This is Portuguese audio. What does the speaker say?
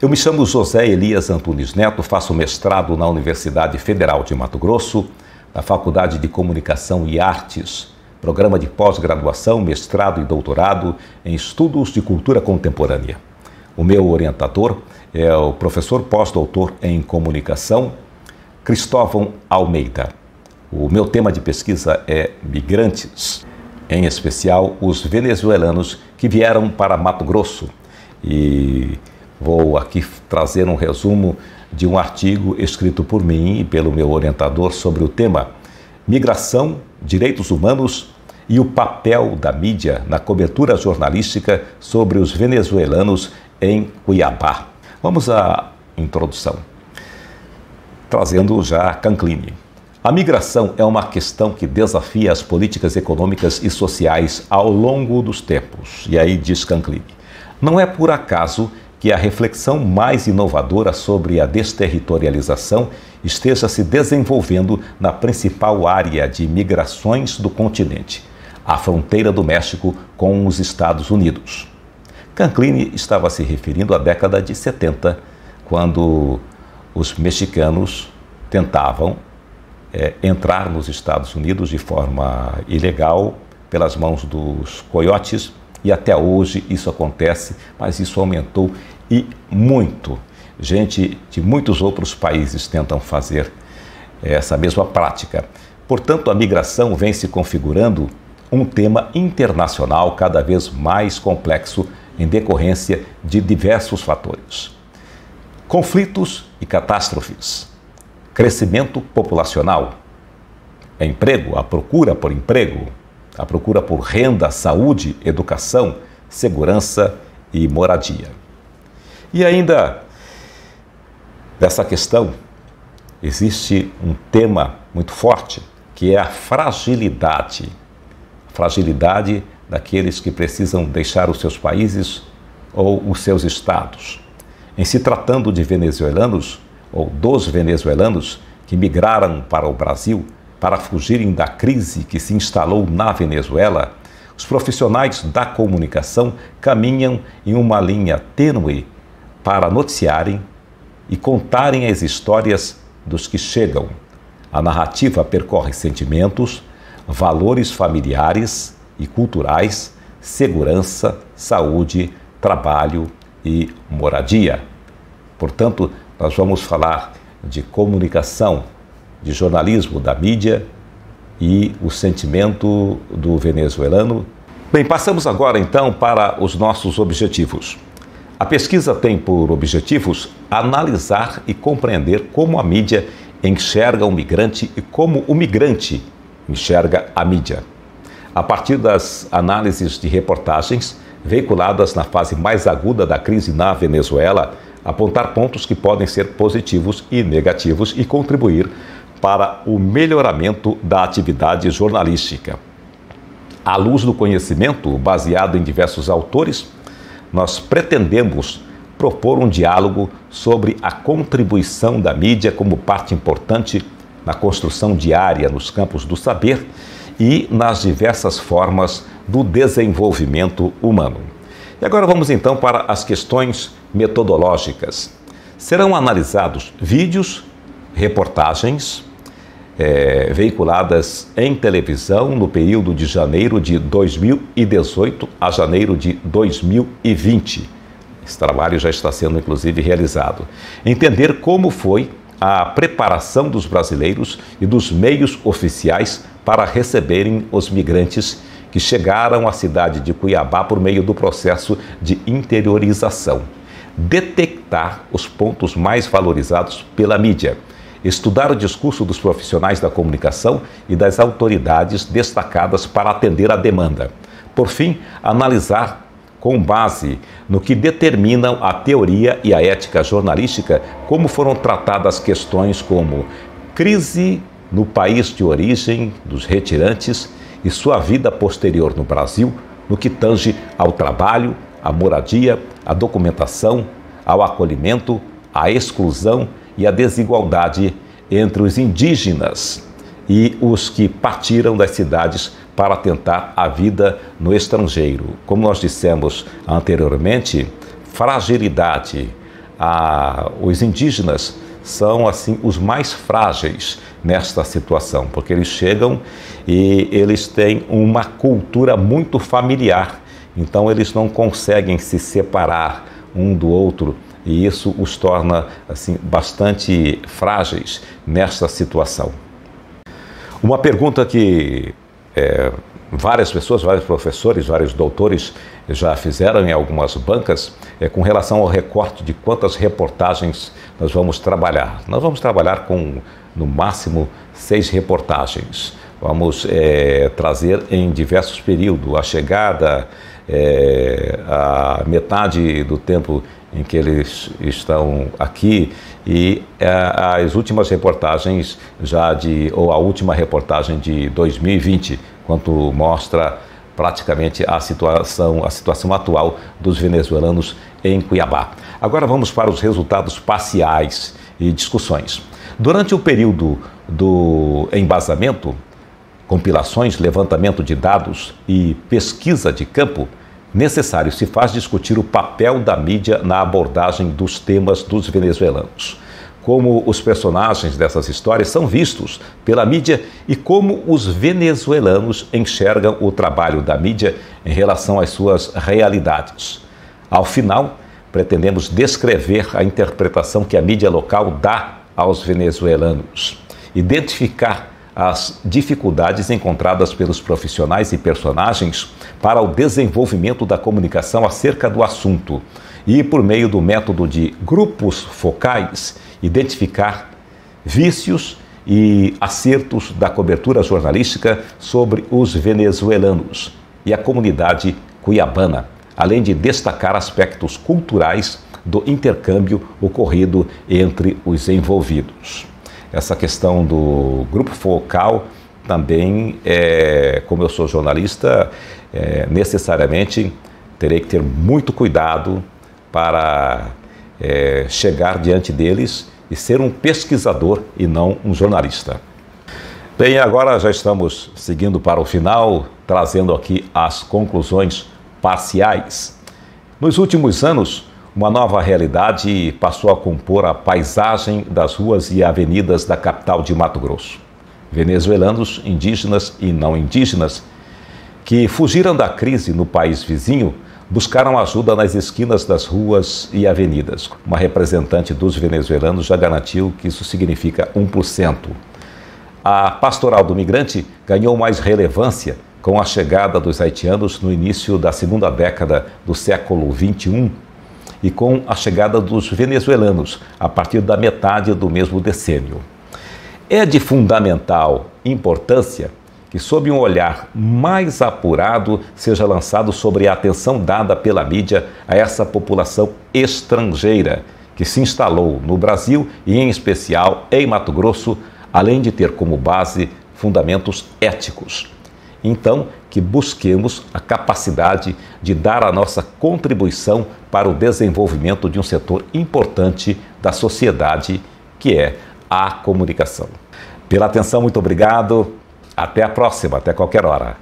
Eu me chamo José Elias Antunes Neto, faço mestrado na Universidade Federal de Mato Grosso, na Faculdade de Comunicação e Artes, programa de pós-graduação, mestrado e doutorado em Estudos de Cultura Contemporânea. O meu orientador é o professor pós-doutor em Comunicação, Cristóvão Almeida. O meu tema de pesquisa é migrantes, em especial os venezuelanos que vieram para Mato Grosso. E vou aqui trazer um resumo de um artigo escrito por mim e pelo meu orientador sobre o tema Migração, Direitos Humanos e o papel da mídia na cobertura jornalística sobre os venezuelanos em Cuiabá. Vamos à introdução, trazendo já Canclini. A migração é uma questão que desafia as políticas econômicas e sociais ao longo dos tempos. E aí diz Canclini, não é por acaso que a reflexão mais inovadora sobre a desterritorialização esteja se desenvolvendo na principal área de migrações do continente, a fronteira do México com os Estados Unidos. Canclini estava se referindo à década de 70, quando os mexicanos tentavam entrar nos Estados Unidos de forma ilegal pelas mãos dos coiotes, e até hoje isso acontece, mas isso aumentou e muito. Gente de muitos outros países tentam fazer essa mesma prática. Portanto, a migração vem se configurando um tema internacional cada vez mais complexo em decorrência de diversos fatores. Conflitos e catástrofes, crescimento populacional, emprego, a procura por emprego, a procura por renda, saúde, educação, segurança e moradia. E ainda, dessa questão, existe um tema muito forte, que é a fragilidade. Fragilidade daqueles que precisam deixar os seus países ou os seus estados. Em se tratando de venezuelanos, ou dos venezuelanos que migraram para o Brasil para fugirem da crise que se instalou na Venezuela, os profissionais da comunicação caminham em uma linha tênue para noticiarem e contarem as histórias dos que chegam. A narrativa percorre sentimentos, valores familiares e culturais, segurança, saúde, trabalho e moradia. Portanto, nós vamos falar de comunicação, de jornalismo, da mídia e o sentimento do venezuelano. Bem, passamos agora então para os nossos objetivos. A pesquisa tem por objetivos analisar e compreender como a mídia enxerga o migrante e como o migrante enxerga a mídia. A partir das análises de reportagens veiculadas na fase mais aguda da crise na Venezuela, apontar pontos que podem ser positivos e negativos e contribuir para o melhoramento da atividade jornalística. À luz do conhecimento, baseado em diversos autores, nós pretendemos propor um diálogo sobre a contribuição da mídia como parte importante na construção diária nos campos do saber e nas diversas formas do desenvolvimento humano. E agora vamos então para as questões metodológicas. Serão analisados vídeos, reportagens veiculadas em televisão no período de janeiro de 2018 a janeiro de 2020. Esse trabalho já está sendo, inclusive, realizado. Entender como foi a preparação dos brasileiros e dos meios oficiais para receberem os migrantes que chegaram à cidade de Cuiabá por meio do processo de interiorização. Detectar os pontos mais valorizados pela mídia. Estudar o discurso dos profissionais da comunicação e das autoridades destacadas para atender à demanda. Por fim, analisar, com base no que determinam a teoria e a ética jornalística, como foram tratadas questões como crise no país de origem dos retirantes e sua vida posterior no Brasil, no que tange ao trabalho, à moradia, à documentação, ao acolhimento, à exclusão e à desigualdade entre os indígenas e os que partiram das cidades para tentar a vida no estrangeiro. Como nós dissemos anteriormente, fragilidade, os indígenas são assim os mais frágeis nesta situação, porque eles chegam e eles têm uma cultura muito familiar, então eles não conseguem se separar um do outro e isso os torna assim bastante frágeis nesta situação. Uma pergunta que várias pessoas, vários professores, vários doutores já fizeram em algumas bancas com relação ao recorte de quantas reportagens nós vamos trabalhar. Nós vamos trabalhar com, no máximo, 6 reportagens. Vamos trazer em diversos períodos. A chegada, a metade do tempo em que eles estão aqui e as últimas reportagens ou a última reportagem de 2020, quanto mostra praticamente a situação atual dos venezuelanos em Cuiabá. Agora vamos para os resultados parciais e discussões. Durante o período do embasamento, compilações, levantamento de dados e pesquisa de campo, necessário se faz discutir o papel da mídia na abordagem dos temas dos venezuelanos, como os personagens dessas histórias são vistos pela mídia e como os venezuelanos enxergam o trabalho da mídia em relação às suas realidades. Ao final, pretendemos descrever a interpretação que a mídia local dá aos venezuelanos, identificar as dificuldades encontradas pelos profissionais e personagens para o desenvolvimento da comunicação acerca do assunto e, por meio do método de grupos focais, identificar vícios e acertos da cobertura jornalística sobre os venezuelanos e a comunidade cuiabana, além de destacar aspectos culturais do intercâmbio ocorrido entre os envolvidos. Essa questão do grupo focal também, como eu sou jornalista, necessariamente terei que ter muito cuidado para chegar diante deles e ser um pesquisador e não um jornalista. Bem, agora já estamos seguindo para o final, trazendo aqui as conclusões parciais. Nos últimos anos, uma nova realidade passou a compor a paisagem das ruas e avenidas da capital de Mato Grosso. Venezuelanos, indígenas e não indígenas, que fugiram da crise no país vizinho, buscaram ajuda nas esquinas das ruas e avenidas. Uma representante dos venezuelanos já garantiu que isso significa 1%. A pastoral do migrante ganhou mais relevância com a chegada dos haitianos no início da segunda década do século XXI e com a chegada dos venezuelanos a partir da metade do mesmo decênio. É de fundamental importância que, sob um olhar mais apurado, seja lançado sobre a atenção dada pela mídia a essa população estrangeira que se instalou no Brasil e, em especial, em Mato Grosso, além de ter como base fundamentos éticos. Então, que busquemos a capacidade de dar a nossa contribuição para o desenvolvimento de um setor importante da sociedade, que é a comunicação. Pela atenção, muito obrigado. Até a próxima, até qualquer hora.